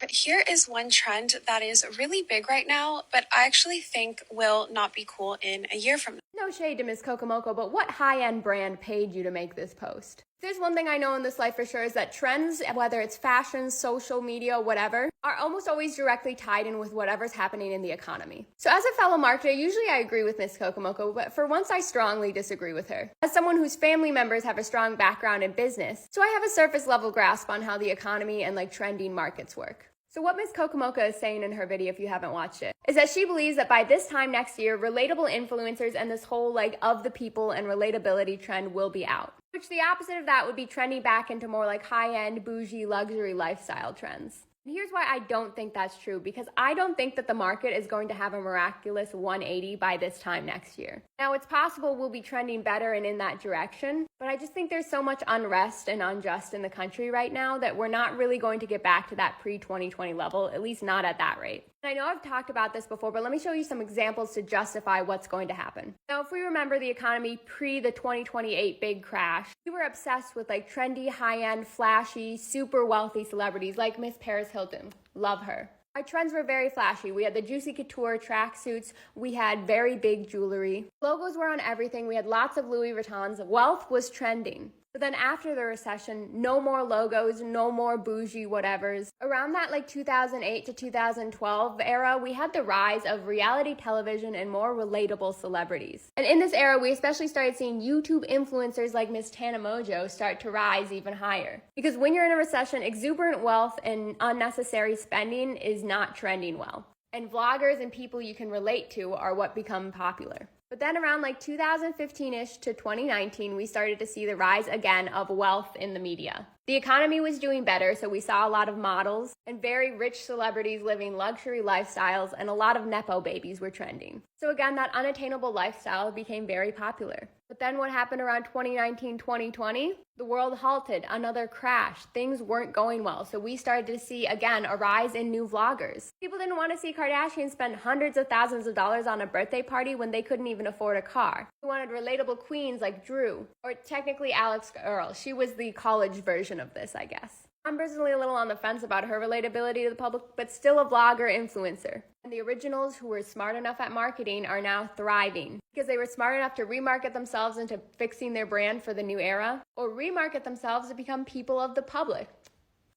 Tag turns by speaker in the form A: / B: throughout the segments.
A: But here is one trend that is really big right now, but I actually think will not be cool in a year from now.
B: No shade to Miss Mocoe, but what high-end brand paid you to make this post? There's one thing I know in this life for sure is that trends, whether it's fashion, social media, whatever, are almost always directly tied in with whatever's happening in the economy. So as a fellow marketer, usually I agree with Miss Mocoe, but for once I strongly disagree with her. As someone whose family members have a strong background in business, so I have a surface level grasp on how the economy and trending markets work. So what Ms. Mocoe is saying in her video, if you haven't watched it, is that she believes that by this time next year, relatable influencers and this whole of the people and relatability trend will be out. Which the opposite of that would be trending back into more high-end, bougie, luxury lifestyle trends. And here's why I don't think that's true, because I don't think that the market is going to have a miraculous 180 by this time next year. Now, it's possible we'll be trending better and in that direction, but I just think there's so much unrest and unjust in the country right now that we're not really going to get back to that pre-2020 level, at least not at that rate. And I know I've talked about this before, but let me show you some examples to justify what's going to happen. Now, if we remember the economy pre the 2028 big crash, we were obsessed with trendy, high-end, flashy, super wealthy celebrities like Miss Paris Hilton. Love her. Our trends were very flashy. We had the juicy couture tracksuits. We had very big jewelry. Logos were on everything. We had lots of Louis Vuittons. Wealth was trending. But then after the recession, no more logos, no more bougie whatevers. Around that 2008 to 2012 era, we had the rise of reality television and more relatable celebrities. And in this era, we especially started seeing YouTube influencers like Miss Tanamongeau start to rise even higher. Because when you're in a recession, exuberant wealth and unnecessary spending is not trending well. And vloggers and people you can relate to are what become popular. But then around 2015-ish to 2019, we started to see the rise again of wealth in the media. The economy was doing better, so we saw a lot of models and very rich celebrities living luxury lifestyles, and a lot of Nepo babies were trending. So again, that unattainable lifestyle became very popular. But then what happened around 2019-2020? The world halted, another crash. Things weren't going well, so we started to see, again, a rise in new vloggers. People didn't want to see Kardashians spend hundreds of thousands of dollars on a birthday party when they couldn't even afford a car. We wanted relatable queens like Drew, or technically Alex Earl. She was the college version of this, I guess. I'm personally a little on the fence about her relatability to the public, but still a vlogger influencer. And the originals who were smart enough at marketing are now thriving because they were smart enough to remarket themselves into fixing their brand for the new era, or remarket themselves to become people of the public.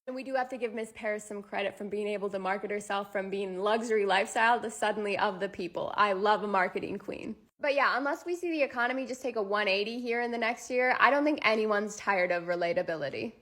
B: And we do have to give Miss Paris some credit from being able to market herself from being luxury lifestyle to suddenly of the people. I love a marketing queen. But yeah, unless we see the economy just take a 180 here in the next year, I don't think anyone's tired of relatability.